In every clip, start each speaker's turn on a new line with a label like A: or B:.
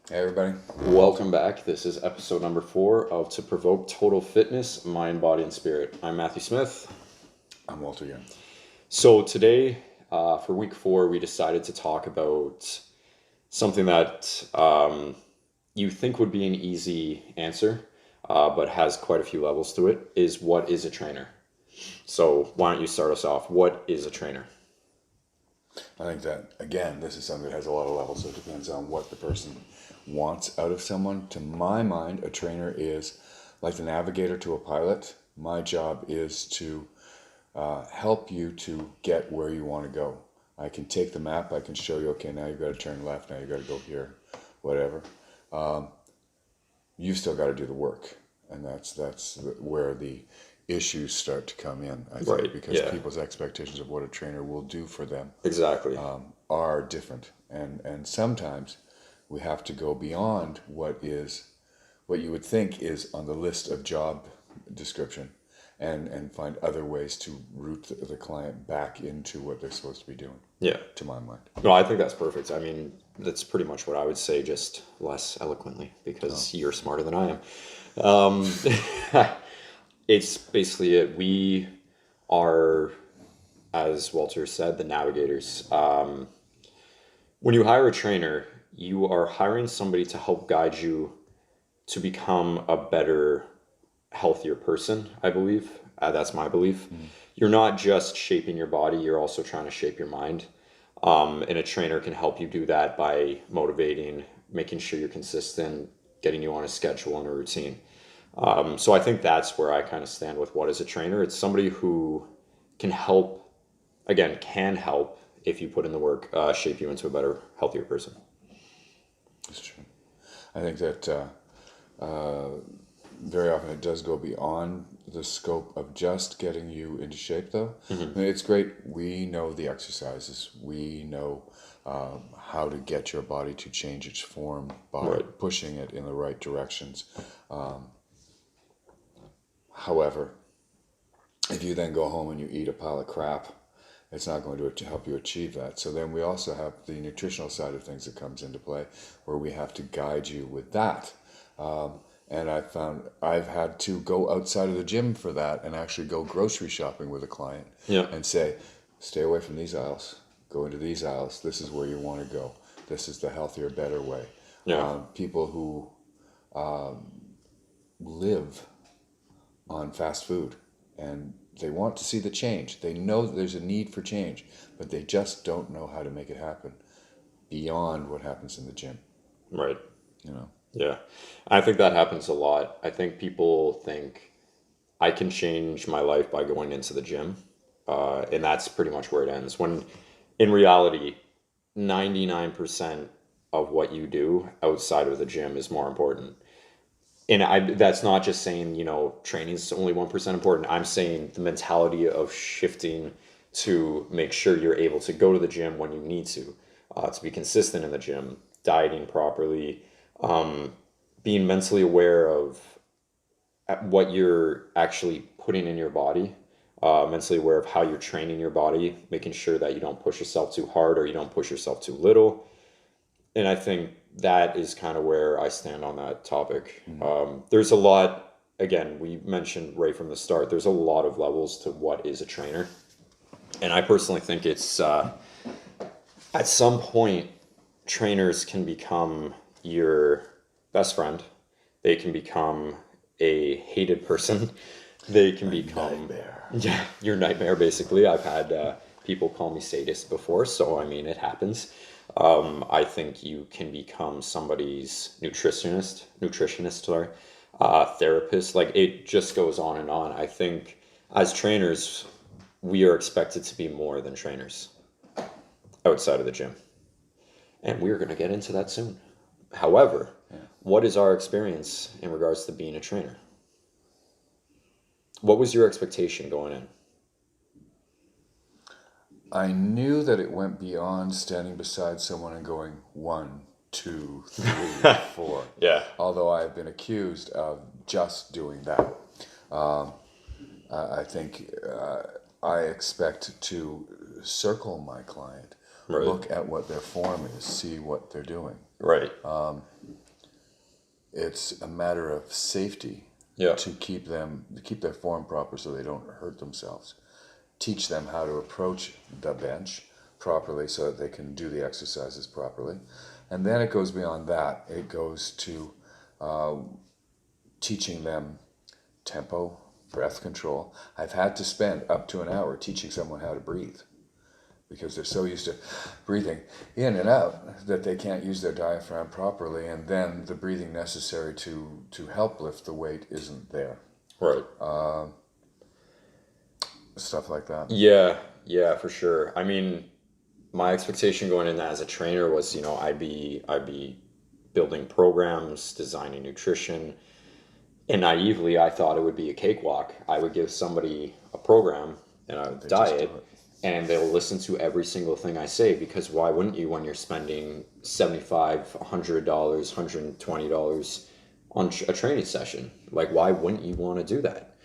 A: Hey everybody.
B: Welcome back. This is episode number 4 of To Provoke Total Fitness, Mind, Body, and Spirit. I'm Matthew Smith.
A: I'm Walter Young.
B: So today, for week 4, we decided to talk about something that you think would be an easy answer, but has quite a few levels to it, is what is a trainer? So why don't you start us off? What is a trainer?
A: I think that, again, this is something that has a lot of levels, so it depends on what the person wants out of someone. To my mind, a trainer is like the navigator to a pilot. My job is to help you to get where you want to go. I can take the map, I can show you, okay, now you've got to turn left, now you've got to go here, whatever. You've still got to do the work. And that's where the issues start to come in, I think,
B: Right.
A: because
B: Yeah,
A: people's expectations of what a trainer will do for them
B: exactly.
A: are different, and sometimes we have to go beyond what you would think is on the list of job description, and find other ways to route the client back into what they're supposed to be doing.
B: Yeah.
A: To my mind.
B: No, I think that's perfect. I mean, that's pretty much what I would say, just less eloquently,
A: Oh,
B: because you're smarter than I am. It's basically it. We are, as Walter said, the navigators. When you hire a trainer, you are hiring somebody to help guide you to become a better, healthier person, I believe. That's my belief.
A: mm,
B: You're not just shaping your body, you're also trying to shape your mind. And a trainer can help you do that by motivating, making sure you're consistent, getting you on a schedule and a routine. So I think that's where I kind of stand with what is a trainer. It's somebody who can help, again, can help if you put in the work, shape you into a better, healthier person.
A: that's true. I think that very often it does go beyond the scope of just getting you into shape, though. I
B: Hmm.
A: mean, it's great. We know the exercises. We know how to get your body to change its form by
B: Right.
A: pushing it in the right directions. However, if you then go home and you eat a pile of crap, it's not going to help you achieve that. So then we also have the nutritional side of things that comes into play, where we have to guide you with that. And I found I've had to go outside of the gym for that and actually go grocery shopping with a client
B: Yeah.
A: and say, stay away from these aisles, go into these aisles. This is where you want to go. This is the healthier, better way.
B: Yeah.
A: People who live on fast food and they want to see the change. They know that there's a need for change, but they just don't know how to make it happen beyond what happens in the gym,
B: Right.
A: you know.
B: Yeah. I think that happens a lot. I think people think I can change my life by going into the gym. And that's pretty much where it ends. When in reality, 99% of what you do outside of the gym is more important. And that's not just saying, training is only 1% important. I'm saying the mentality of shifting to make sure you're able to go to the gym when you need to be consistent in the gym, dieting properly, being mentally aware of what you're actually putting in your body, mentally aware of how you're training your body, making sure that you don't push yourself too hard or you don't push yourself too little. And I think that is kind of where I stand on that topic.
A: Mm.
B: There's a lot, again, we mentioned right from the start, there's a lot of levels to what is a trainer. And I personally think it's at some point, trainers can become your best friend. They can become a hated person. They can
A: My
B: become,
A: nightmare.
B: yeah, your nightmare, basically. I've had people call me sadist before, so I mean, it happens. I think you can become somebody's nutritionist, sorry, therapist. Like it just goes on and on. I think as trainers, we are expected to be more than trainers outside of the gym. And we're going to get into that soon. However,
A: Yeah.
B: what is our experience in regards to being a trainer? What was your expectation going in?
A: I knew that it went beyond standing beside someone and going 1, 2, 3, 4.
B: Yeah.
A: Although I have been accused of just doing that. Um, I think I expect to circle my client,
B: Right.
A: look at what their form is, see what they're doing.
B: Right.
A: it's a matter of safety
B: Yeah.
A: to keep their form proper so they don't hurt themselves. Teach them how to approach the bench properly so that they can do the exercises properly. And then it goes beyond that. It goes to teaching them tempo, breath control. I've had to spend up to an hour teaching someone how to breathe because they're so used to breathing in and out that they can't use their diaphragm properly, and then the breathing necessary to help lift the weight isn't there.
B: Right.
A: Stuff like that.
B: Yeah, for sure. I mean, my expectation going in as a trainer was, I'd be building programs, designing nutrition, and naively, I thought it would be a cakewalk. I would give somebody a program and a diet, and they'll listen to every single thing I say, because why wouldn't you when you're spending $75, $100, $120 on a training session? Like, why wouldn't you want to do that?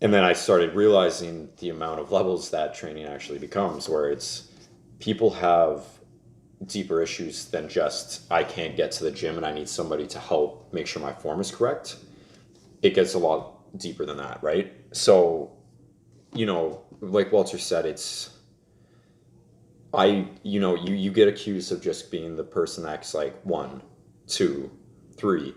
B: And then I started realizing the amount of levels that training actually becomes, where it's people have deeper issues than just, I can't get to the gym and I need somebody to help make sure my form is correct. It gets a lot deeper than that, right? So, like Walter said, you get accused of just being the person that's like 1, 2, 3.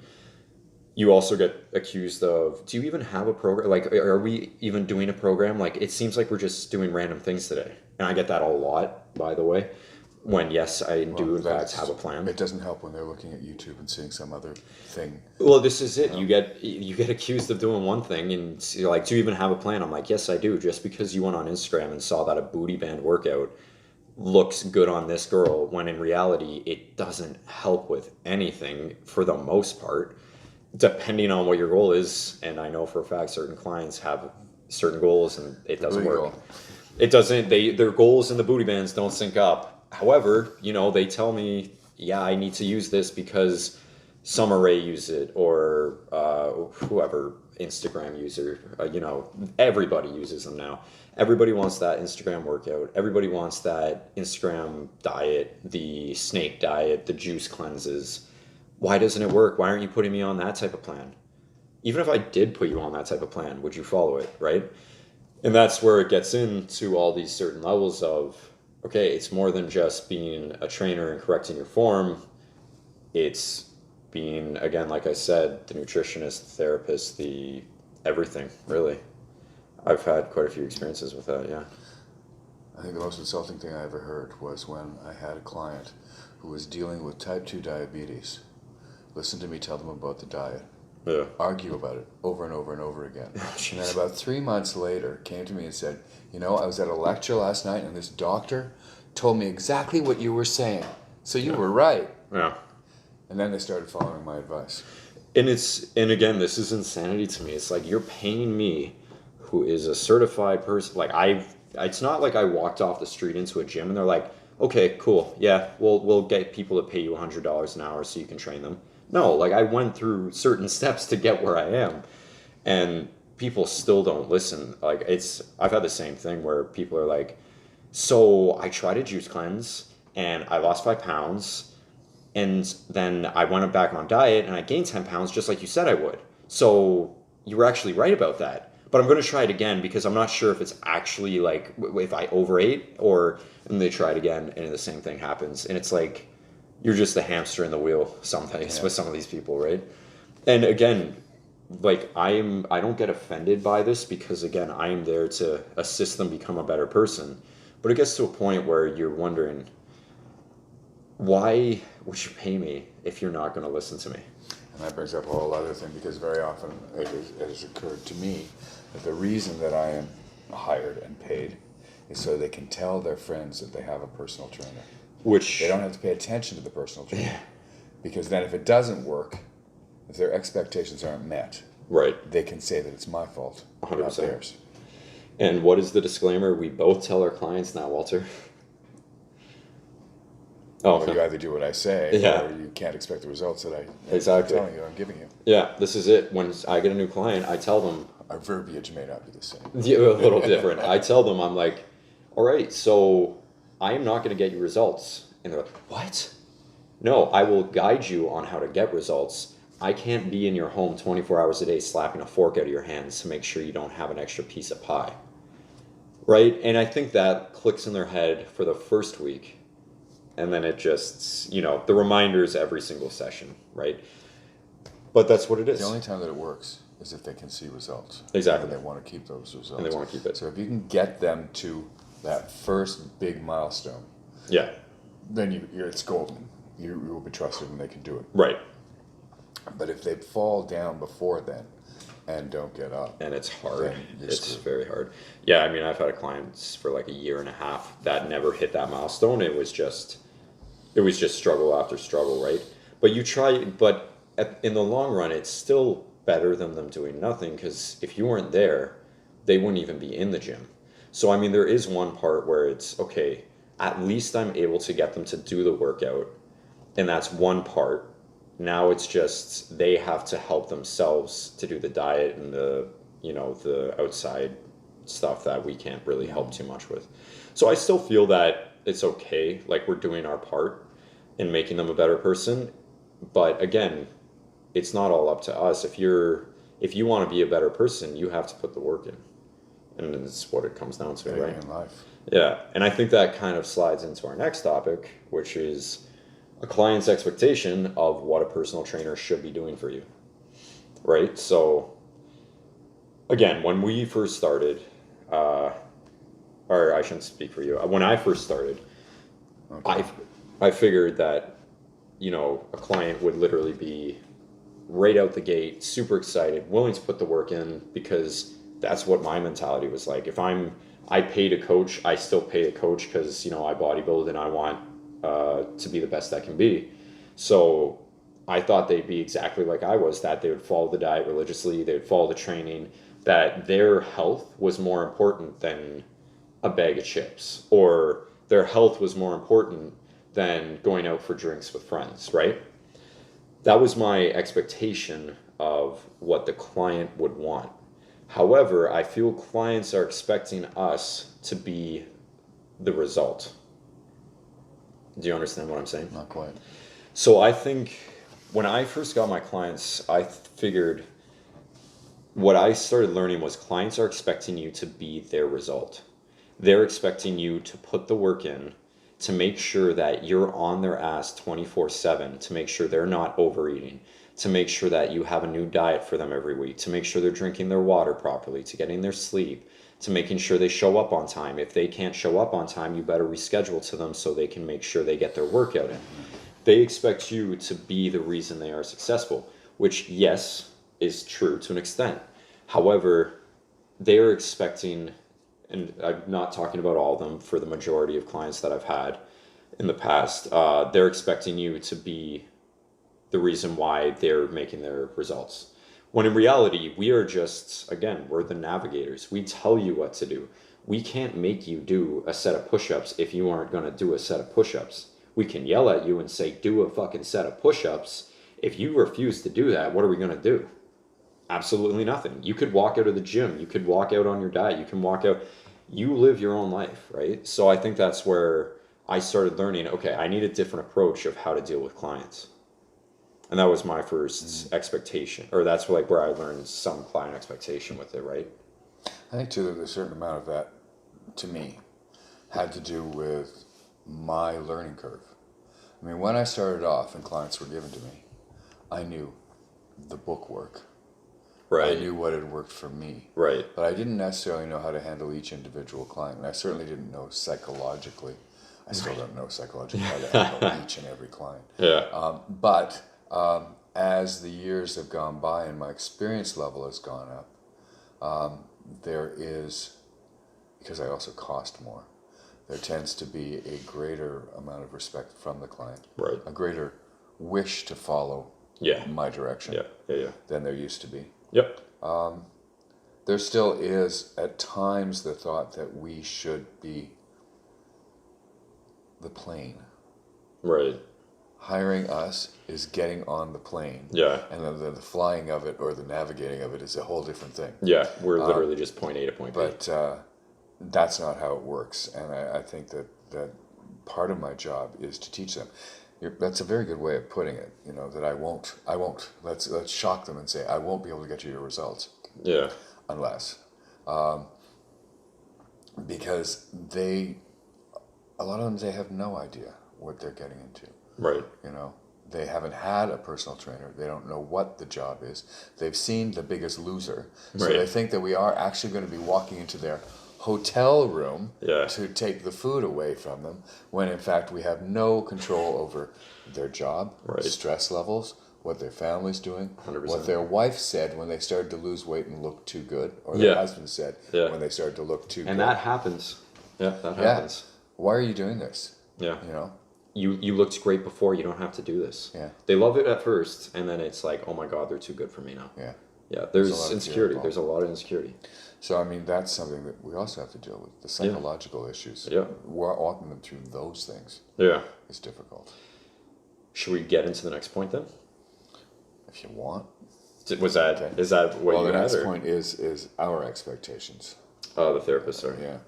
B: You also get accused of, do you even have a program? Like, are we even doing a program? Like, it seems like we're just doing random things today. And I get that a lot, by the way. When, yes, I do in fact have a plan.
A: It doesn't help when they're looking at YouTube and seeing some other thing.
B: Well, this is it. You get accused of doing one thing, and you're like, do you even have a plan? I'm like, yes, I do. Just because you went on Instagram and saw that a booty band workout looks good on this girl, when in reality, it doesn't help with anything for the most part, depending on what your goal is. And I know for a fact certain clients have certain goals, and it doesn't work. It doesn't. Their goals and the booty bands don't sync up. However, they tell me, yeah, I need to use this because Summer Rae used it, or whoever, Instagram user, everybody uses them now. Everybody wants that Instagram workout. Everybody wants that Instagram diet, the snake diet, the juice cleanses. Why doesn't it work? Why aren't you putting me on that type of plan? Even if I did put you on that type of plan, would you follow it, right? And that's where it gets into all these certain levels of, okay, it's more than just being a trainer and correcting your form. It's being, again, like I said, the nutritionist, the therapist, the everything, really. I've had quite a few experiences with that, yeah.
A: I think the most insulting thing I ever heard was when I had a client who was dealing with type 2 diabetes. Listen to me tell them about the diet.
B: Yeah.
A: Argue about it over and over and over again.
B: Oh,
A: and then about 3 months later, came to me and said, I was at a lecture last night and this doctor told me exactly what you were saying. So you were right.
B: Yeah. And
A: then they started following my advice.
B: And again, this is insanity to me. It's like, you're paying me, who is a certified person. Like, it's not like I walked off the street into a gym and they're like, okay, cool. Yeah, we'll get people to pay you $100 an hour so you can train them. No, like, I went through certain steps to get where I am, and people still don't listen. Like, I've had the same thing where people are like, so I tried a juice cleanse and I lost 5 pounds, and then I went back on diet and I gained 10 pounds just like you said I would. So you were actually right about that. But I'm going to try it again because I'm not sure if it's actually like, if I overate, and they try it again and the same thing happens. And it's like, you're just the hamster in the wheel sometimes with some of these people, right? And again, like, I don't get offended by this because, again, I am there to assist them become a better person. But it gets to a point where you're wondering, why would you pay me if you're not going to listen to me?
A: And that brings up a whole other thing, because very often it has occurred to me that the reason that I am hired and paid is so they can tell their friends that they have a personal trainer.
B: Which
A: they don't have to pay attention to the personal trainer. Yeah. Because then if it doesn't work, if their expectations aren't met,
B: right,
A: they can say that it's my fault,
B: 100%.
A: Not theirs.
B: And what is the disclaimer we both tell our clients now, Walter?
A: Oh, well, you either do what I say, or you can't expect the results that I'm telling you, I'm giving you.
B: Yeah, this is it. When I get a new client, I tell them.
A: Our verbiage may not be the same.
B: Yeah, a little different. I tell them, I'm like, all right, so I am not going to get you results. And they're like, what? No, I will guide you on how to get results, I can't be in your home 24 hours a day slapping a fork out of your hands to make sure you don't have an extra piece of pie. Right? And I think that clicks in their head for the first week. And then it just, the reminders every single session, right? But that's what it is.
A: The only time that it works is if they can see results.
B: Exactly.
A: And they want to keep those results.
B: And they want to keep it.
A: So if you can get them to that first big milestone,
B: Yeah.
A: then it's golden. You will be trusted and they can do it.
B: Right.
A: But if they fall down before then and don't get up,
B: and it's hard.
A: then you're
B: It's
A: screwed.
B: very hard. Yeah, I mean, I've had clients for like a year and a half that never hit that milestone. It was just struggle after struggle, right? But you try, but in the long run, it's still better than them doing nothing, because if you weren't there, they wouldn't even be in the gym. So, I mean, there is one part where it's, okay, at least I'm able to get them to do the workout, and that's one part. Now it's just they have to help themselves to do the diet and the outside stuff that we can't really help too much with. So I still feel that it's okay, like we're doing our part in making them a better person. But again, it's not all up to us. If you want to be a better person, you have to put the work in. And it's what it comes down to, right?
A: In life.
B: Yeah. And I think that kind of slides into our next topic, which is a client's expectation of what a personal trainer should be doing for you, right? So, again, when we first started, or I shouldn't speak for you. When I first started,
A: Okay.
B: I figured that, a client would literally be right out the gate, super excited, willing to put the work in, because that's what my mentality was like. If I paid a coach, I still pay a coach because, I bodybuild and I want to be the best I can be. So I thought they'd be exactly like I was, that they would follow the diet religiously, they would follow the training, that their health was more important than a bag of chips, or their health was more important than going out for drinks with friends, right? That was my expectation of what the client would want. However, I feel clients are expecting us to be the result. Do you understand what I'm saying?
A: Not quite.
B: So I think when I first got my clients, I figured what I started learning was clients are expecting you to be their result. They're expecting you to put the work in, to make sure that you're on their ass 24/7, to make sure they're not overeating, to make sure that you have a new diet for them every week, to make sure they're drinking their water properly, to getting their sleep, to making sure they show up on time. If they can't show up on time, you better reschedule to them so they can make sure they get their workout in. They expect you to be the reason they are successful, which, yes, is true to an extent. However, they are expecting, and I'm not talking about all of them, for the majority of clients that I've had in the past, they're expecting you to be the reason why they're making their results. When in reality, we are just, again, we're the navigators. We tell you what to do. We can't make you do a set of push-ups if you aren't going to do a set of push-ups. We can yell at you and say, do a fucking set of push-ups. If you refuse to do that, what are we going to do? Absolutely nothing. You could walk out of the gym. You could walk out on your diet. You can walk out. You live your own life, right? So I think that's where I started learning, okay, I need a different approach of how to deal with clients. And that was my first expectation, or that's like where I learned some client expectation with it, right?
A: I think too that a certain amount of that, to me, had to do with my learning curve. I mean, when I started off and clients were given to me, I knew the book work.
B: Right.
A: I knew what had worked for me.
B: Right.
A: But I didn't necessarily know how to handle each individual client. And I certainly didn't know psychologically. I still don't know psychologically how to handle each and every client.
B: Yeah.
A: But as the years have gone by and my experience level has gone up, there is, because I also cost more, there tends to be a greater amount of respect from the client.
B: Right.
A: A greater wish to follow my direction than there used to be.
B: Yep.
A: There still is, at times, the thought that we should be the plane.
B: Right.
A: Hiring us is getting on the plane.
B: Yeah.
A: And then the flying of it or the navigating of it is a whole different thing.
B: Yeah. We're literally just point A to point B.
A: But that's not how it works. And I think that part of my job is to teach them. That's a very good way of putting it. That I won't. Let's shock them and say I won't be able to get you your results
B: Yeah.
A: unless, because a lot of them, they have no idea what they're getting into.
B: Right.
A: They haven't had a personal trainer. They don't know what the job is. They've seen The Biggest Loser, so
B: Right.
A: they think that we are actually going to be walking into their hotel room
B: Yeah.
A: to take the food away from them, when in fact we have no control over their job,
B: Right.
A: stress levels, what their family's doing,
B: 100%.
A: what their wife said when they started to lose weight and look too good, or
B: Yeah.
A: their husband said
B: Yeah.
A: when they started to look too
B: And
A: good.
B: that happens. Yeah, that
A: Yeah.
B: happens.
A: Why are you doing this?
B: Yeah.
A: You know?
B: You looked great before, you don't have to do this.
A: Yeah.
B: They love it at first, and then it's like, oh my god, they're too good for me now.
A: Yeah.
B: Yeah,
A: There's a
B: there's
A: lot of
B: insecurity.
A: fear
B: There's a lot of insecurity.
A: So, I mean, that's something that we also have to deal with. The psychological issues.
B: Yeah.
A: Walking them through those things
B: Yeah.
A: is difficult.
B: Should we get into the next point then?
A: If you want.
B: Was that
A: Okay.
B: is that what
A: Well,
B: you
A: the
B: had?
A: next
B: Or?
A: point is our expectations.
B: Oh, the therapist, sorry.
A: Yeah.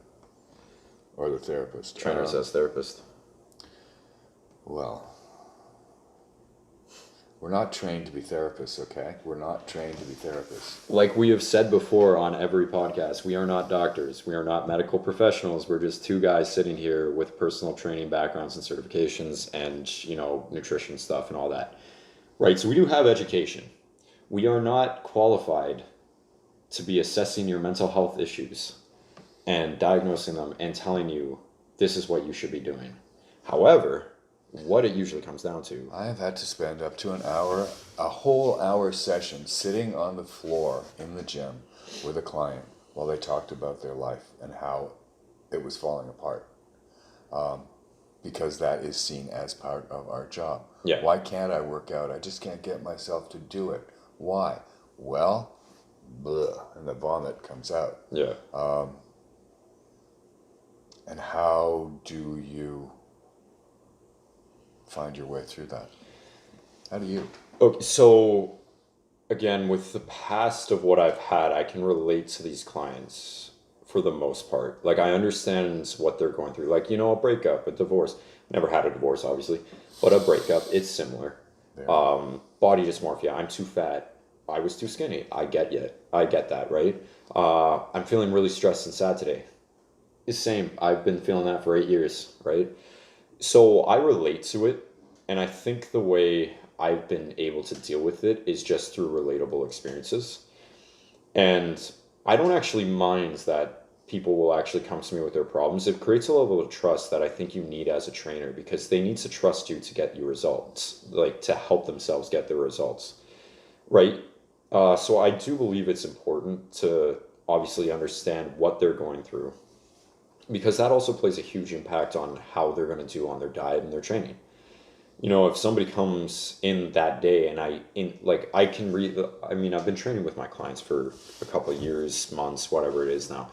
A: Or the therapist.
B: Trainer says therapist.
A: Well, we're not trained to be therapists, okay? We're not trained to be therapists.
B: Like we have said before on every podcast, we are not doctors. We are not medical professionals. We're just two guys sitting here with personal training backgrounds and certifications and, nutrition stuff and all that. Right? So we do have education. We are not qualified to be assessing your mental health issues and diagnosing them and telling you this is what you should be doing. However, what it usually comes down to.
A: I have had to spend up to an hour, a whole hour session, sitting on the floor in the gym with a client while they talked about their life and how it was falling apart. Because that is seen as part of our job.
B: Yeah.
A: Why can't I work out? I just can't get myself to do it. Why? Well, blah, and the vomit comes out.
B: Yeah.
A: And how do you find your way through that? How do you?
B: Okay, so again, with the past of what I've had, I can relate to these clients for the most part. Like, I understand what they're going through. Like, a breakup, a divorce. Never had a divorce, obviously, but a breakup, it's similar.
A: Yeah.
B: Body dysmorphia. I'm too fat. I was too skinny. I get that, right? I'm feeling really stressed and sad today. It's the same. I've been feeling that for 8 years, right? So I relate to it, and I think the way I've been able to deal with it is just through relatable experiences. And I don't actually mind that people will actually come to me with their problems. It creates a level of trust that I think you need as a trainer, because they need to trust you to get you results, like to help themselves get the results, right? So I do believe it's important to obviously understand what they're going through, because that also plays a huge impact on how they're going to do on their diet and their training. If somebody comes in that day and I can read I've been training with my clients for a couple of years, months, whatever it is now.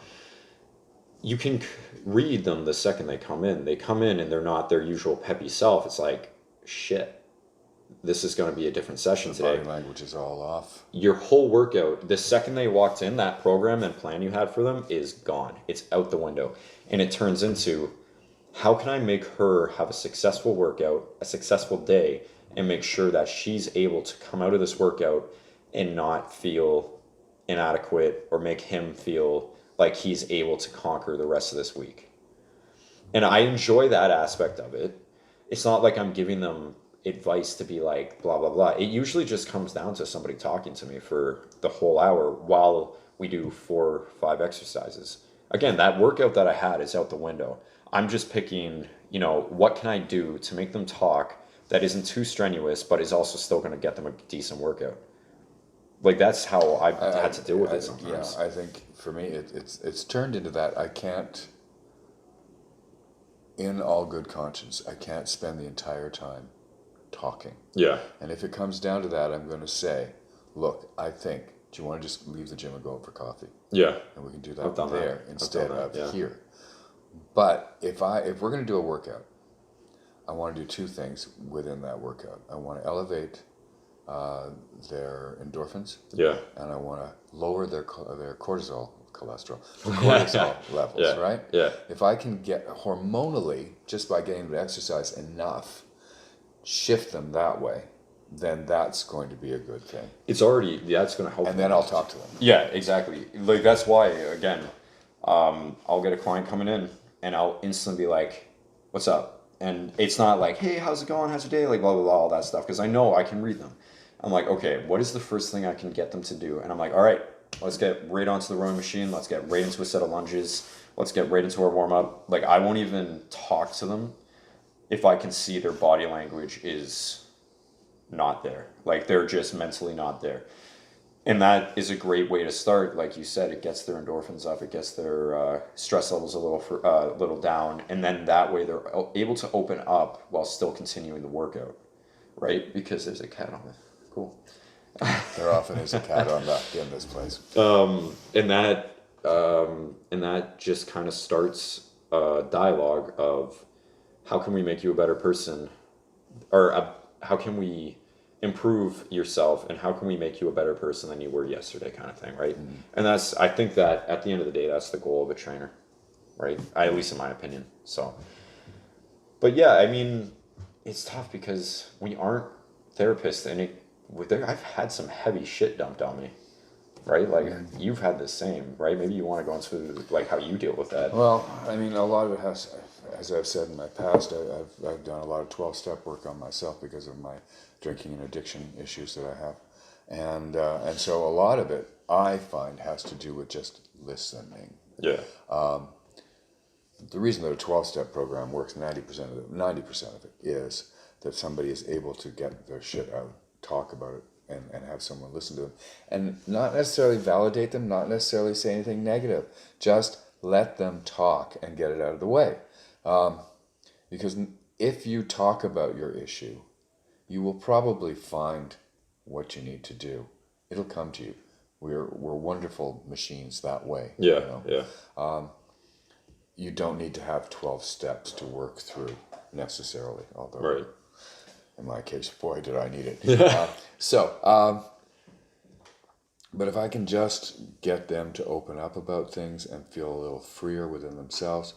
B: You can read them the second they come in. They come in and they're not their usual peppy self. It's like, shit, this is going to be a different session today.
A: Body language is all off.
B: Your whole workout, the second they walked in, that program and plan you had for them is gone. It's out the window. And it turns into, how can I make her have a successful workout, a successful day, and make sure that she's able to come out of this workout and not feel inadequate, or make him feel like he's able to conquer the rest of this week. And I enjoy that aspect of it. It's not like I'm giving them advice to be like blah blah blah. It usually just comes down to somebody talking to me for the whole hour while we do 4 or 5 exercises. Again, that workout that I had is out the window. I'm just picking, what can I do to make them talk that isn't too strenuous, but is also still going to get them a decent workout. Like, that's how I've had to deal with it sometimes.
A: Yeah, I think for me it's turned into that. I can't, in all good conscience, I can't spend the entire time talking.
B: Yeah.
A: And if it comes down to that, I'm going to say, look, I think, do you want to just leave the gym and go out for coffee?
B: Yeah.
A: And we can do
B: I've
A: that
B: done
A: there
B: that.
A: instead
B: I've done that,
A: of
B: yeah.
A: here. But if we're going to do a workout, I want to do 2 things within that workout. I want to elevate their endorphins.
B: Yeah.
A: And I want to lower their cortisol levels,
B: Yeah.
A: right?
B: Yeah.
A: If I can get hormonally, just by getting them to exercise enough, shift them that way, then that's going to be a good thing.
B: It's already, yeah, it's going to help
A: And
B: them.
A: then I'll talk to them.
B: Yeah, exactly. Like that's why again, I'll get a client coming in and I'll instantly be like, "What's up?" And it's not like, "Hey, how's it going? How's your day?" Like blah blah blah, all that stuff because I know I can read them. I'm like, okay, what is the first thing I can get them to do? And I'm like, all right, let's get right onto the rowing machine. Let's get right into a set of lunges. Let's get right into our warm up. Like I won't even talk to them if I can see their body language is not there. Like they're just mentally not there. And that is a great way to start. Like you said, it gets their endorphins up, it gets their stress levels little down, and then that way they're able to open up while still continuing the workout, right? Because there's a cat on it. Cool.
A: There often is a cat on that in this place.
B: And that just kind of starts a dialogue of how can we make you a better person, or how can we improve yourself, and how can we make you a better person than you were yesterday, kind of thing, right? And I think that at the end of the day, that's the goal of a trainer, right? At least in my opinion. So, but yeah, I mean, it's tough because we aren't therapists, and I've had some heavy shit dumped on me, right? Like you've had the same, right? Maybe you want to go into like how you deal with that.
A: Well, I mean, a lot of it has, as I've said in my past, I've done a lot of 12-step work on myself because of my drinking and addiction issues that I have. And so a lot of it, I find, has to do with just listening.
B: Yeah.
A: The reason that a 12-step program works 90% of it is that somebody is able to get their shit out, talk about it, and have someone listen to them. And not necessarily validate them, not necessarily say anything negative. Just let them talk and get it out of the way. Because if you talk about your issue, you will probably find what you need to do. It'll come to you. We're wonderful machines that way.
B: Yeah,
A: you know?
B: yeah.
A: You don't need to have 12 steps to work through necessarily, although
B: Right.
A: in my case, boy, did I need it. But if I can just get them to open up about things and feel a little freer within themselves,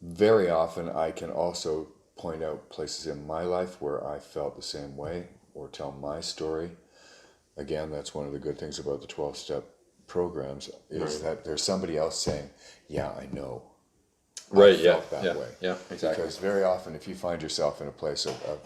A: very often I can also point out places in my life where I felt the same way or tell my story. Again, that's one of the good things about the 12-step programs is that there's somebody else saying, yeah, I know.
B: Right,
A: I
B: yeah,
A: felt that
B: yeah,
A: way.
B: yeah, exactly.
A: Because very often if you find yourself in a place of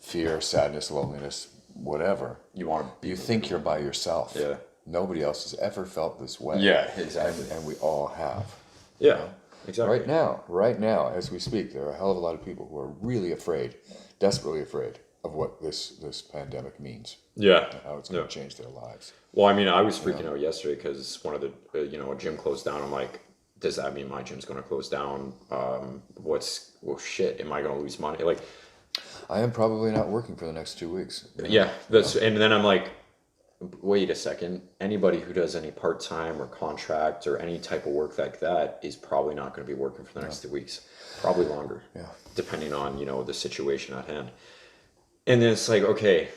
A: fear, sadness, loneliness, whatever, you think you're by yourself.
B: Yeah.
A: Nobody else has ever felt this way.
B: Yeah, exactly.
A: And we all have.
B: Yeah,
A: you know?
B: exactly.
A: Right now, as we speak, there are a hell of a lot of people who are really afraid, desperately afraid of what this pandemic means.
B: Yeah.
A: And how it's going to change their lives.
B: Well, I mean, I was freaking out yesterday because one of the, a gym closed down. I'm like, does that mean my gym's going to close down? Shit, am I going to lose money? Like,
A: I am probably not working for the next 2 weeks.
B: yeah, and then I'm like, wait a second. Anybody who does any part-time or contract or any type of work like that is probably not going to be working for the next 2 weeks, probably longer.
A: Yeah.
B: Depending on, the situation at hand. And then it's like, okay,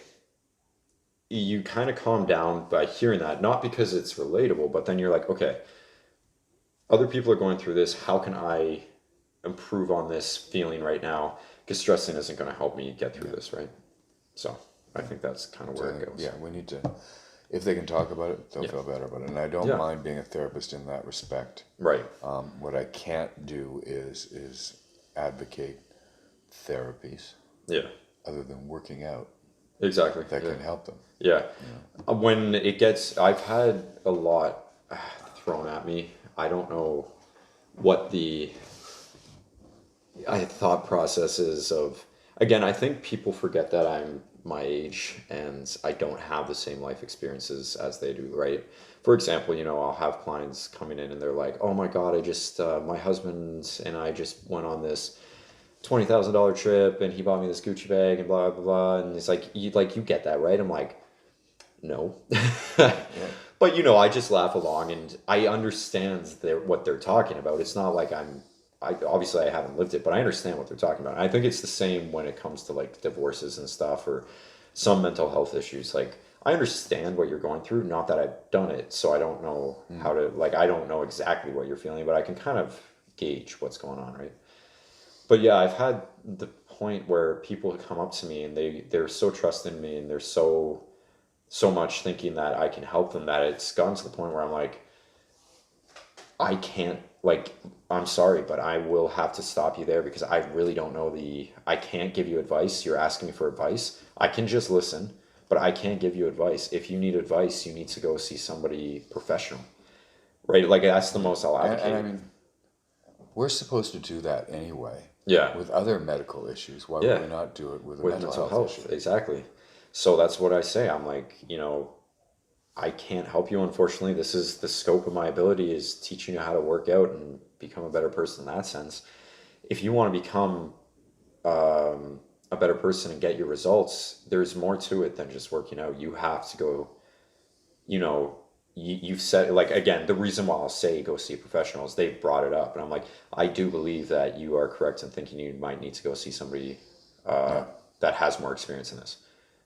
B: you kind of calm down by hearing that, not because it's relatable, but then you're like, okay, other people are going through this. How can I improve on this feeling right now? Because stressing isn't going to help me get through this, right? So I think that's kind of where it goes.
A: Yeah, we need to, if they can talk about it, they'll feel better about it. And I don't mind being a therapist in that respect.
B: Right.
A: What I can't do is advocate therapies.
B: Yeah.
A: Other than working out.
B: Exactly.
A: That can help them.
B: Yeah. When it gets, I've had a lot thrown at me. I don't know what the thought process is of, again, I think people forget that I'm my age and I don't have the same life experiences as they do, right? For example, I'll have clients coming in and they're like, oh my God, I just, my husband and I just went on this $20,000 trip and he bought me this Gucci bag and blah, blah, blah. And it's like, you get that, right? I'm like, no. But, I just laugh along and I understand what they're talking about. It's not like obviously I haven't lived it, but I understand what they're talking about. And I think it's the same when it comes to like divorces and stuff or some mental health issues. Like, I understand what you're going through, not that I've done it. So I don't know how to, I don't know exactly what you're feeling, but I can kind of gauge what's going on, right? But yeah, I've had the point where people come up to me and they're so trusting me and they're so much thinking that I can help them that it's gotten to the point where I'm like, I can't, like, I'm sorry, but I will have to stop you there because I really don't know I can't give you advice. You're asking me for advice. I can just listen, but I can't give you advice. If you need advice, you need to go see somebody professional, right? Like, that's the most I'll advocate.
A: And I mean, we're supposed to do that anyway.
B: Yeah.
A: With other medical issues. Why
B: Yeah.
A: would we not do it with a
B: With
A: mental health issue?
B: exactly. So that's what I say. I'm like, I can't help you, unfortunately. This is the scope of my ability is teaching you how to work out and become a better person in that sense. If you want to become a better person and get your results, there's more to it than just working out. You have to go, you've said, like, again, the reason why I'll say go see professionals, they've brought it up. And I'm like, I do believe that you are correct in thinking you might need to go see somebody that has more experience in this.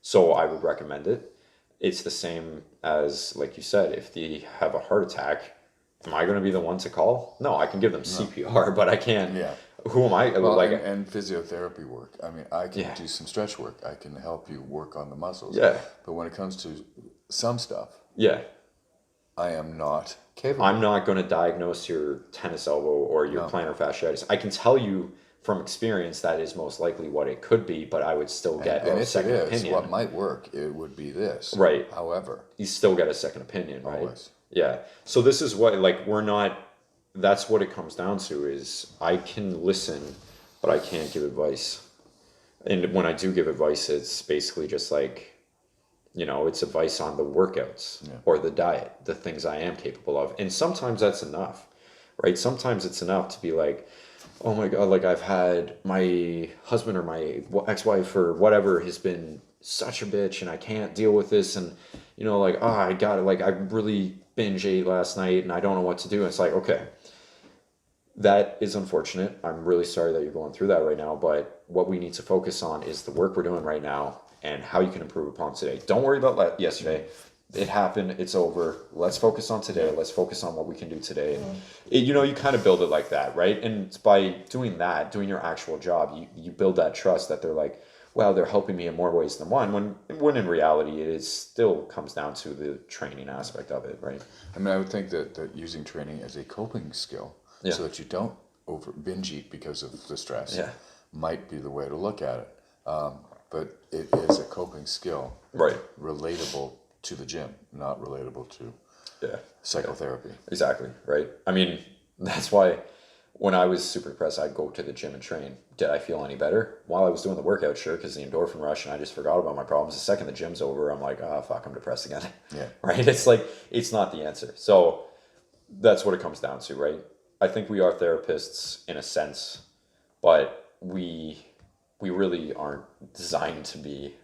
B: So I would recommend it. It's the same as, like you said, if they have a heart attack, am I going to be the one to call? No, I can give them CPR, but I can't.
A: Yeah.
B: Who am I?
A: Well,
B: like,
A: and physiotherapy work. I mean, I can do some stretch work. I can help you work on the muscles.
B: Yeah.
A: But when it comes to some stuff,
B: yeah,
A: I am not capable.
B: I'm not going to diagnose your tennis elbow or your plantar fasciitis. I can tell you from experience that is most likely what it could be, but I would still get
A: and
B: a
A: if
B: second
A: it is,
B: opinion.
A: what might work, it would be this.
B: Right.
A: However,
B: You still get a second opinion, right?
A: Always.
B: Yeah. So this is what, like, we're not, that's what it comes down to is I can listen, but I can't give advice. And when I do give advice, it's basically just like, it's advice on the workouts or the diet, the things I am capable of. And sometimes that's enough, right? Sometimes it's enough to be like, oh my God, like I've had my husband or my ex-wife or whatever has been such a bitch and I can't deal with this. And, like, I got it. Like, I really binge ate last night and I don't know what to do. And it's like, okay, that is unfortunate. I'm really sorry that you're going through that right now. But what we need to focus on is the work we're doing right now and how you can improve upon today. Don't worry about yesterday. It happened. It's over. Let's focus on today. Let's focus on what we can do today. And you kind of build it like that, right? And by doing that, doing your actual job, you build that trust that they're like, well, they're helping me in more ways than one. When in reality, it still comes down to the training aspect of it, right?
A: I mean, I would think that using training as a coping skill, so that you don't binge eat because of the stress, might be the way to look at it. But it is a coping skill,
B: right?
A: Relatable to the gym, not relatable to psychotherapy.
B: Exactly, right? I mean, that's why when I was super depressed, I'd go to the gym and train. Did I feel any better? While I was doing the workout, sure, because the endorphin rush and I just forgot about my problems. The second the gym's over, I'm like, oh, fuck, I'm depressed again.
A: Yeah.
B: Right? It's like, it's not the answer. So that's what it comes down to, right? I think we are therapists in a sense, but we really aren't designed to be,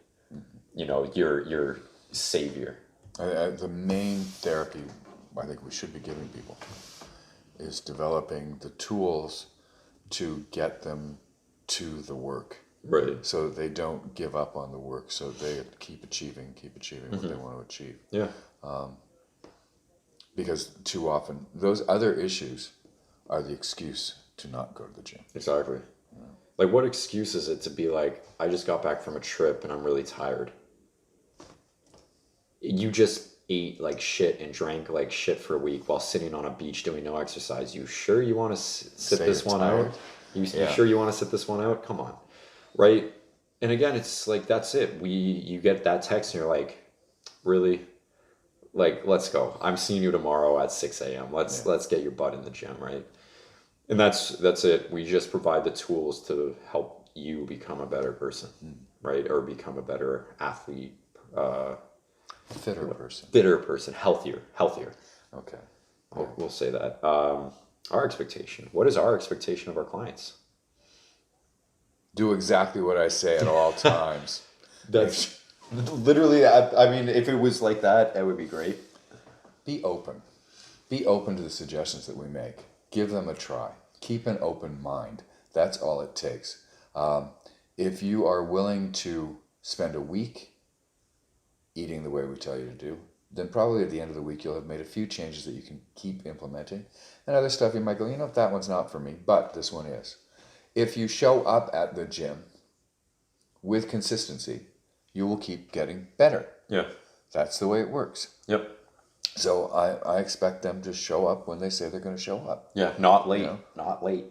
B: your savior.
A: The main therapy I think we should be giving people is developing the tools to get them to the work.
B: Right.
A: So that they don't give up on the work, so they keep achieving what they want to achieve.
B: Yeah.
A: Because too often, those other issues are the excuse to not go to the gym.
B: Exactly. Like, what excuse is it to be like, I just got back from a trip and I'm really tired? You just ate like shit and drank like shit for a week while sitting on a beach doing no exercise. You sure you want to sit this one out? You sure you want to sit this one out? Come on. Right? And again, it's like, that's it. You get that text and you're like, really? Like, let's go. I'm seeing you tomorrow at 6 a.m. Let's get your butt in the gym, right? And that's it. We just provide the tools to help you become a better person, right? Or become a better athlete,
A: Fitter person,
B: healthier.
A: Okay.
B: We'll say that. Our expectation. What is our expectation of our clients?
A: Do exactly what I say at all times.
B: That's literally, I mean, if it was like that, it would be great.
A: Be open. Be open to the suggestions that we make. Give them a try. Keep an open mind. That's all it takes. If you are willing to spend a week eating the way we tell you to do, then probably at the end of the week you'll have made a few changes that you can keep implementing. And other stuff you might go, that one's not for me, but this one is. If you show up at the gym with consistency, you will keep getting better.
B: Yeah.
A: That's the way it works.
B: Yep.
A: So I expect them to show up when they say they're going to show up.
B: Yeah. Not late.
A: You know?
B: Not late.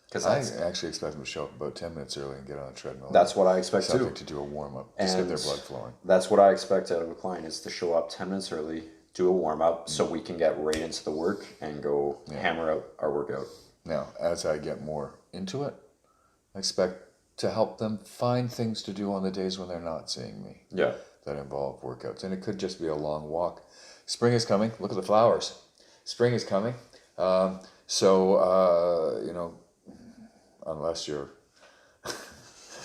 B: Because
A: I actually expect them to show up about 10 minutes early and get on a treadmill.
B: That's what I expect
A: something
B: too.
A: to do a warm-up. Just get their blood flowing.
B: That's what I expect out of a client, is to show up 10 minutes early, do a warm-up, so we can get right into the work and go hammer out our workout.
A: Now, as I get more into it, I expect to help them find things to do on the days when they're not seeing me.
B: Yeah.
A: That involve workouts. And it could just be a long walk. Spring is coming. Look at the flowers. Spring is coming. You know, unless you're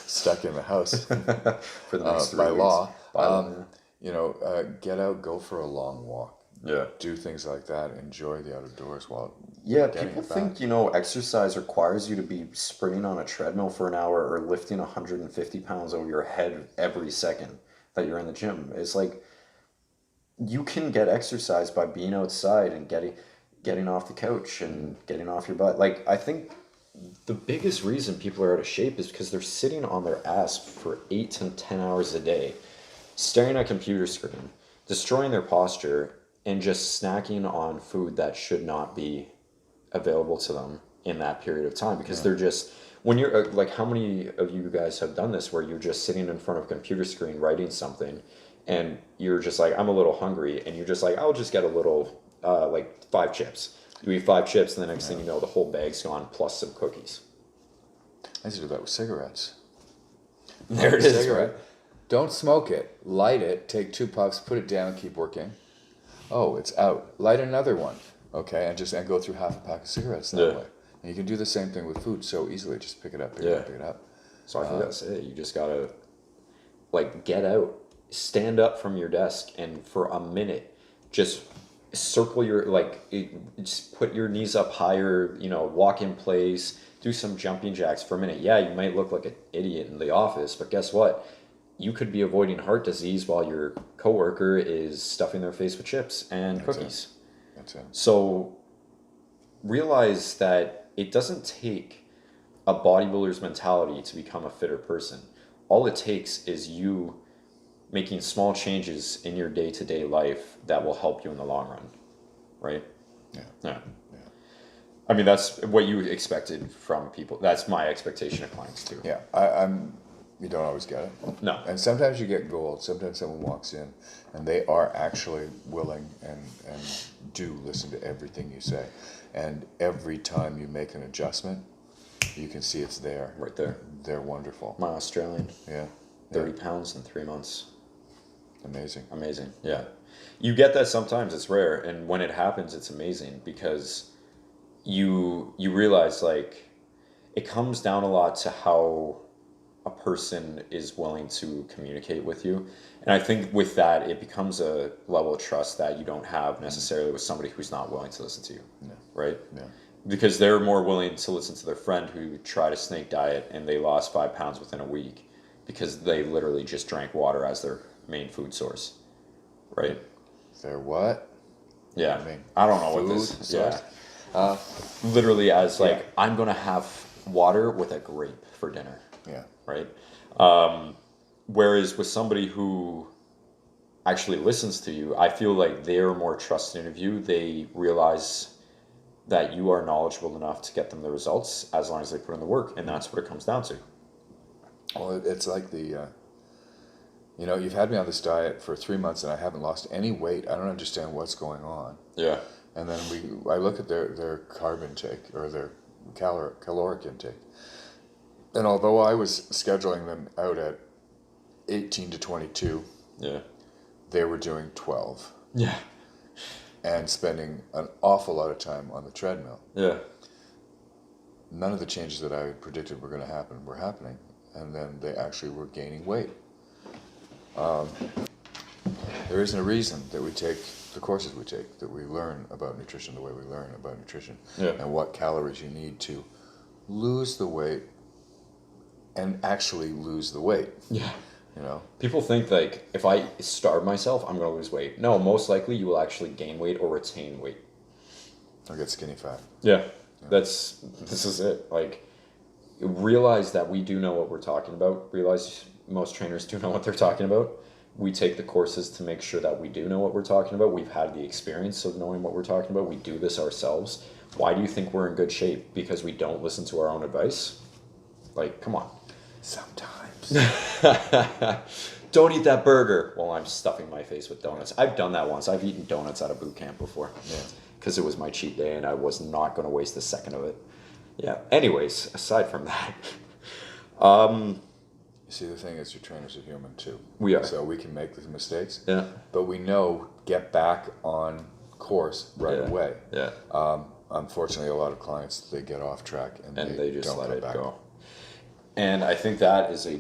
A: stuck in the house
B: For the next 3
A: by
B: weeks.
A: law, you know, get out, go for a long walk.
B: Yeah.
A: Do things like that. Enjoy the outdoors while
B: Yeah,
A: getting
B: people
A: it back.
B: think, you know, exercise requires you to be sprinting on a treadmill for an hour or lifting 150 pounds over your head every second that you're in the gym. It's like, you can get exercise by being outside and getting off the couch and getting off your butt. Like, I think the biggest reason people are out of shape is because they're sitting on their ass for 8 to 10 hours a day, staring at a computer screen, destroying their posture, and just snacking on food that should not be available to them in that period of time, because they're just, when you're like, how many of you guys have done this where you're just sitting in front of a computer screen writing something and you're just like, I'm a little hungry, and you're just like, I'll just get a little like 5 chips. You eat 5 chips, and the next thing you know, the whole bag's gone plus some cookies.
A: I used to do that with cigarettes.
B: There it is,
A: Cigarette.
B: right?
A: Don't smoke it. Light it. Take 2 puffs. Put it down. Keep working. Oh, it's out. Light another one. Okay, and go through half a pack of cigarettes that way. And you can do the same thing with food so easily. Just pick it up, pick it up, pick it up.
B: So I think that's it. You just gotta, like, get out, stand up from your desk, and for a minute, just circle your, just put your knees up higher, you know, walk in place, do some jumping jacks for a minute. Yeah, you might look like an idiot in the office, but guess what? You could be avoiding heart disease while your coworker is stuffing their face with chips and cookies.
A: That's it.
B: So realize that it doesn't take a bodybuilder's mentality to become a fitter person. All it takes is you making small changes in your day-to-day life that will help you in the long run, right? Yeah. I mean, that's what you expected from people. That's my expectation of clients too.
A: Yeah, you don't always get it.
B: No.
A: And sometimes you get gold. Sometimes someone walks in and they are actually willing and do listen to everything you say. And every time you make an adjustment, you can see it's there.
B: Right there.
A: They're wonderful.
B: My Australian,
A: Yeah.
B: 30 pounds in 3 months.
A: Amazing.
B: Yeah. You get that sometimes. It's rare. And when it happens, it's amazing, because you realize, like, it comes down a lot to how a person is willing to communicate with you. And I think with that, it becomes a level of trust that you don't have necessarily with somebody who's not willing to listen to you.
A: Yeah.
B: Right?
A: Yeah.
B: Because they're more willing to listen to their friend who tried a snake diet and they lost 5 pounds within a week because they literally just drank water as their main food source. Right?
A: They're what?
B: Yeah.
A: I mean,
B: I don't know what
A: food
B: this is.
A: source?
B: Yeah. Literally as like, I'm going to have water with a grape for dinner.
A: Yeah.
B: Right? Whereas with somebody who actually listens to you, I feel like they're more trusting of you. They realize that you are knowledgeable enough to get them the results as long as they put in the work, and that's what it comes down to.
A: Well, it's like you know, you've had me on this diet for 3 months and I haven't lost any weight. I don't understand what's going on.
B: Yeah.
A: And then I look at their carb intake or their caloric intake. And although I was scheduling them out at 18 to 22,
B: Yeah.
A: they were doing 12
B: Yeah.
A: and spending an awful lot of time on the treadmill.
B: Yeah.
A: None of the changes that I predicted were going to happen were happening. And then they actually were gaining weight. There isn't a reason that we take the courses we take, that we learn about nutrition the way we learn about nutrition, and what calories you need to lose the weight and actually lose the weight.
B: Yeah.
A: You know?
B: People think, like, if I starve myself, I'm going to lose weight. No, most likely you will actually gain weight or retain weight.
A: Or get skinny fat.
B: Yeah. This is it. Like, realize that we do know what we're talking about. Realize most trainers do know what they're talking about. We take the courses to make sure that we do know what we're talking about. We've had the experience of knowing what we're talking about. We do this ourselves. Why do you think we're in good shape? Because we don't listen to our own advice? Like, come on.
A: Sometimes.
B: Don't eat that burger while I'm stuffing my face with donuts. I've done that once. I've eaten donuts at a boot camp before.
A: Yeah.
B: Because it was my cheat day and I was not going to waste a second of it. Yeah. Anyways, aside from that,
A: You see, the thing is, your trainers are human too.
B: We are.
A: So we can make the mistakes.
B: yeah.
A: But we know get back on course right
B: Yeah.
A: away.
B: Yeah.
A: Unfortunately, a lot of clients, they get off track and
B: They just
A: don't
B: let
A: come
B: it
A: back.
B: go. And I think that is a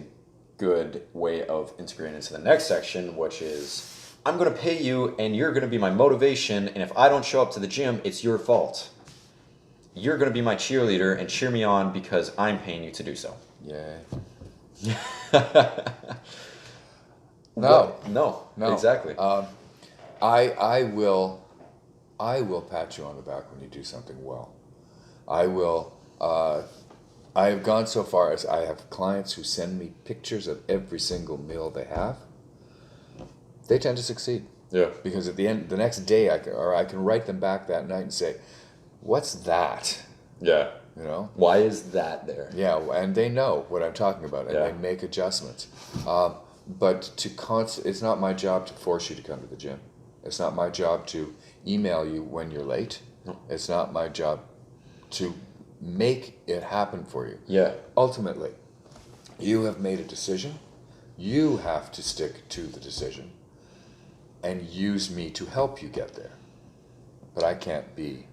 B: good way of integrating into the next section, which is I'm going to pay you and you're going to be my motivation. And if I don't show up to the gym, it's your fault. You're going to be my cheerleader and cheer me on because I'm paying you to do so.
A: Yay.
B: No,
A: No.
B: exactly.
A: I will pat you on the back when you do something well. I will. I have gone so far as I have clients who send me pictures of every single meal they have. They tend to succeed
B: Yeah.
A: because at the end, the next day, I can write them back that night and say, "What's that?"
B: Yeah.
A: You know.
B: Why is that there?
A: Yeah, and they know what I'm talking about, and
B: Yeah.
A: they make adjustments. But it's not my job to force you to come to the gym. It's not my job to email you when you're late.
B: No.
A: It's not my job to make it happen for you.
B: Yeah.
A: Ultimately, you have made a decision. You have to stick to the decision and use me to help you get there. But I can't be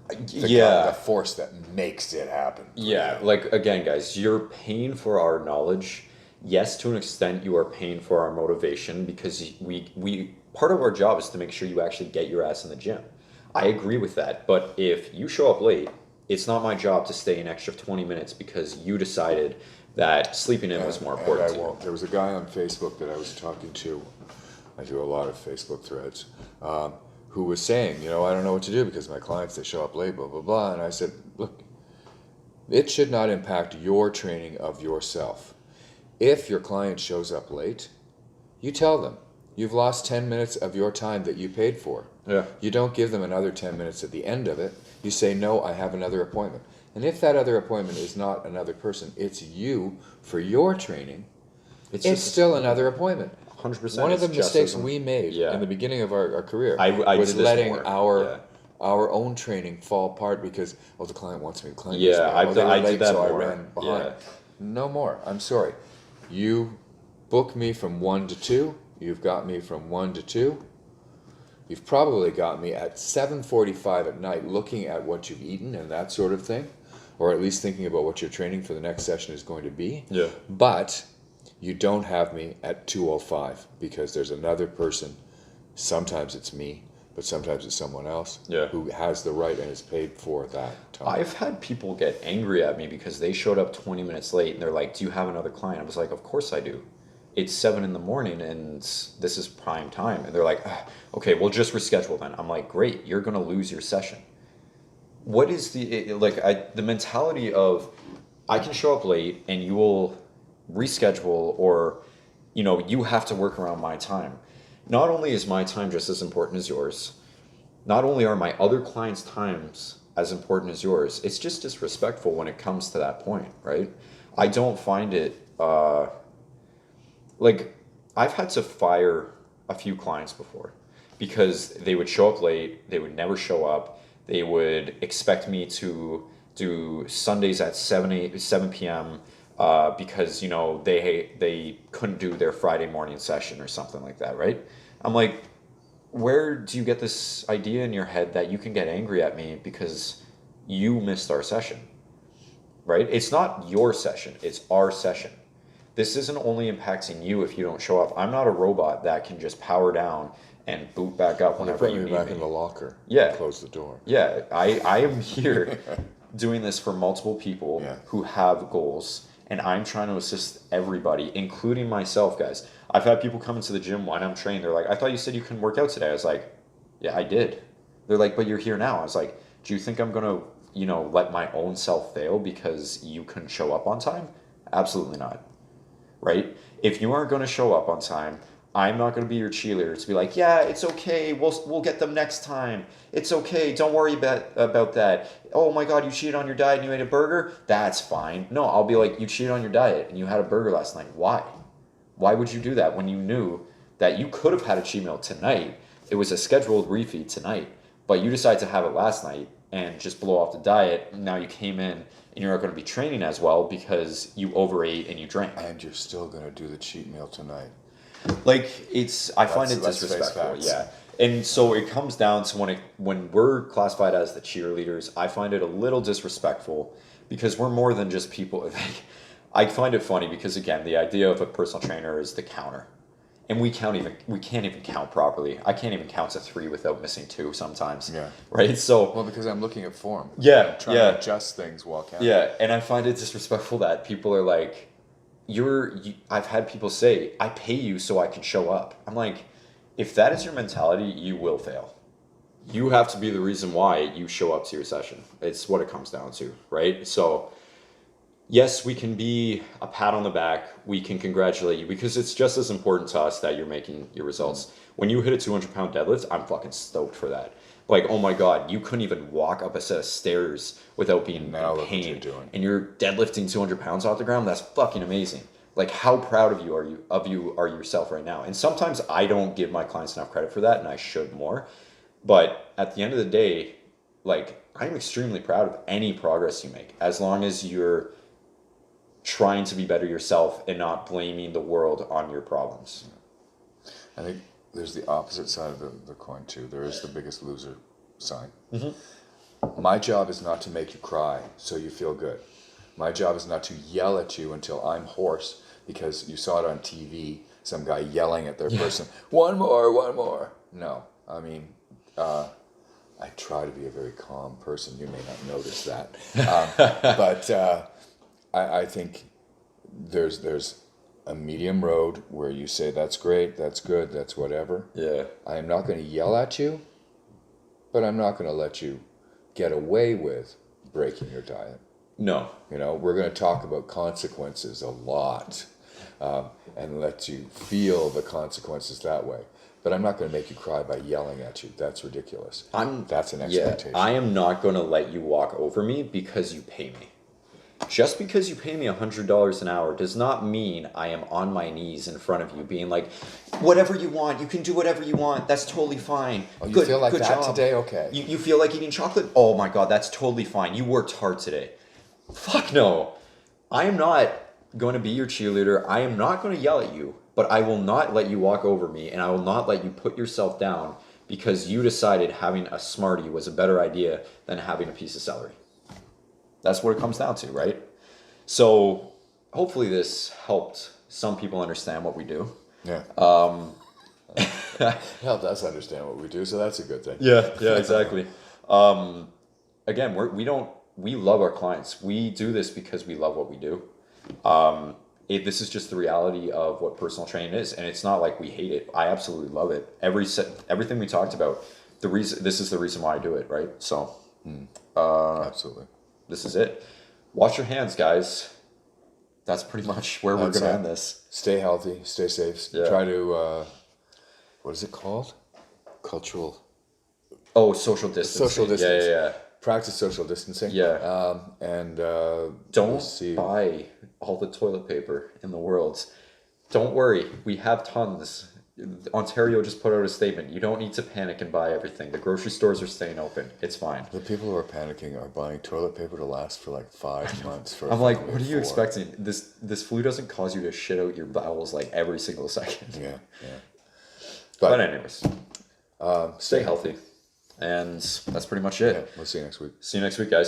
A: the force that makes it happen. for
B: Yeah,
A: you.
B: like again, guys, you're paying for our knowledge. Yes, to an extent, you are paying for our motivation because we part of our job is to make sure you actually get your ass in the gym. I agree with that, but if you show up late, it's not my job to stay an extra 20 minutes because you decided that sleeping in was more
A: And
B: important
A: I
B: to you.
A: won't. There was a guy on Facebook that I was talking to. I do a lot of Facebook threads. Who was saying, I don't know what to do because my clients, they show up late, blah, blah, blah. And I said, look, it should not impact your training of yourself. If your client shows up late, you tell them you've lost 10 minutes of your time that you paid for.
B: Yeah.
A: You don't give them another 10 minutes at the end of it. You say, no, I have another appointment. And if that other appointment is not another person, it's you for your training, it's still another appointment.
B: 100%.
A: One of the
B: it's just
A: mistakes
B: as-
A: we made
B: Yeah.
A: in the beginning of our career
B: I
A: was
B: did this
A: letting
B: more.
A: our own training fall apart because, the client wants me. The client
B: Yeah,
A: needs me.
B: I've
A: They
B: done-
A: were
B: I did
A: late,
B: that
A: so
B: more.
A: I ran behind.
B: Yeah.
A: No more. I'm sorry. You book me from 1 to 2. You've got me from 1 to 2. You've probably got me at 7:45 at night looking at what you've eaten and that sort of thing, or at least thinking about what your training for the next session is going to be.
B: Yeah.
A: But you don't have me at 2:05 because there's another person. Sometimes it's me, but sometimes it's someone else who has the right and is paid for that time.
B: I've had people get angry at me because they showed up 20 minutes late and they're like, do you have another client? I was like, of course I do. It's 7 in the morning and this is prime time. And they're like, okay, we'll just reschedule then. I'm like, great, you're going to lose your session. What is the mentality of I can show up late and you will reschedule or, you have to work around my time. Not only is my time just as important as yours, not only are my other clients' times as important as yours, it's just disrespectful when it comes to that point, right? I don't find it, I've had to fire a few clients before because they would show up late, they would never show up, they would expect me to do Sundays at 7 p.m., because they couldn't do their Friday morning session or something like that, right? I'm like, where do you get this idea in your head that you can get angry at me because you missed our session, right? It's not your session, it's our session. This isn't only impacting you if you don't show up. I'm not a robot that can just power down and boot back up whenever
A: Put
B: you
A: me
B: need
A: back
B: me.
A: in the locker.
B: Yeah.
A: Close the door.
B: Yeah, I am here doing this for multiple people who have goals, and I'm trying to assist everybody, including myself, guys. I've had people come into the gym when I'm training. They're like, I thought you said you couldn't work out today. I was like, yeah, I did. They're like, but you're here now. I was like, do you think I'm going to let my own self fail because you couldn't show up on time? Absolutely not. Right? If you aren't going to show up on time, I'm not going to be your cheerleader to be like, yeah, it's okay. We'll get them next time. It's okay. Don't worry about that. Oh my God, you cheated on your diet and you ate a burger? That's fine. No, I'll be like, you cheated on your diet and you had a burger last night. Why? Why would you do that when you knew that you could have had a cheat meal tonight? It was a scheduled refeed tonight, but you decided to have it last night and just blow off the diet. Now you came in and you're not going to be training as well because you overate and you drank.
A: And you're still gonna do the cheat meal tonight.
B: Like I find it
A: Let's face
B: disrespectful.
A: facts.
B: Yeah. And so it comes down to when we're classified as the cheerleaders, I find it a little disrespectful because we're more than just people. Like, I find it funny because again, the idea of a personal trainer is the counter. And we can't even count properly. I can't even count to 3 without missing 2 sometimes.
A: Yeah.
B: Right? So
A: Well, because I'm looking at form.
B: yeah,
A: I'm trying to adjust things while counting.
B: yeah, and I find it disrespectful that people are like, I've had people say, I pay you so I can show up. I'm like, if that is your mentality, you will fail. You have to be the reason why you show up to your session. It's what it comes down to, right? So, yes, we can be a pat on the back. We can congratulate you because it's just as important to us that you're making your results. When you hit a 200-pound deadlift, I'm fucking stoked for that. Like, oh my God, you couldn't even walk up a set of stairs without being
A: Now
B: in
A: look what
B: pain.
A: you're doing.
B: And you're deadlifting 200 pounds off the ground. That's fucking amazing. Like, how proud of you are yourself right now? And sometimes I don't give my clients enough credit for that, and I should more. But at the end of the day, like, I'm extremely proud of any progress you make, as long as you're trying to be better yourself and not blaming the world on your problems.
A: I think there's the opposite side of the coin too. There is the biggest loser sign.
B: Mm-hmm.
A: My job is not to make you cry so you feel good. My job is not to yell at you until I'm hoarse because you saw it on TV, some guy yelling at their person, one more. No, I mean, I try to be a very calm person. You may not notice that. But I think there's a medium road where you say, that's great, that's good, that's whatever.
B: Yeah.
A: I am not going to yell at you, but I'm not going to let you get away with breaking your diet.
B: No.
A: We're going to talk about consequences a lot and let you feel the consequences that way. But I'm not going to make you cry by yelling at you. That's ridiculous. That's an expectation.
B: Yeah, I am not going to let you walk over me because you pay me. Just because you pay me $100 an hour does not mean I am on my knees in front of you being like, whatever you want, you can do whatever you want, that's totally fine.
A: Oh, you feel like that
B: job.
A: today? Okay.
B: You feel like eating chocolate? Oh my God, that's totally fine. You worked hard today. Fuck no. I am not going to be your cheerleader. I am not going to yell at you, but I will not let you walk over me, and I will not let you put yourself down because you decided having a Smartie was a better idea than having a piece of celery. That's what it comes down to, right? So hopefully this helped some people understand what we do.
A: Yeah. Helped us understand what we do, so that's a good thing.
B: Yeah, exactly. Again, we love our clients. We do this because we love what we do. This is just the reality of what personal training is, and it's not like we hate it. I absolutely love it. Everything we talked about, this is the reason why I do it, right? So,
A: Absolutely.
B: This is it. Wash your hands, guys. That's pretty much where we're going to end this.
A: Stay healthy, stay safe.
B: Yeah.
A: Try to, what is it called? Cultural.
B: Oh, social distancing.
A: Social distance.
B: Yeah.
A: Practice social distancing.
B: Yeah.
A: Don't
B: buy all the toilet paper in the world. Don't worry. We have tons. Ontario just put out a statement. You don't need to panic and buy everything. The grocery stores are staying open. It's fine.
A: The people who are panicking are buying toilet paper to last for like 5 months.
B: I'm like, what are you expecting? This flu doesn't cause you to shit out your bowels like every single second.
A: Yeah.
B: But anyways, stay healthy. And that's pretty much it.
A: Yeah, we'll see you next week.
B: See you next week, guys.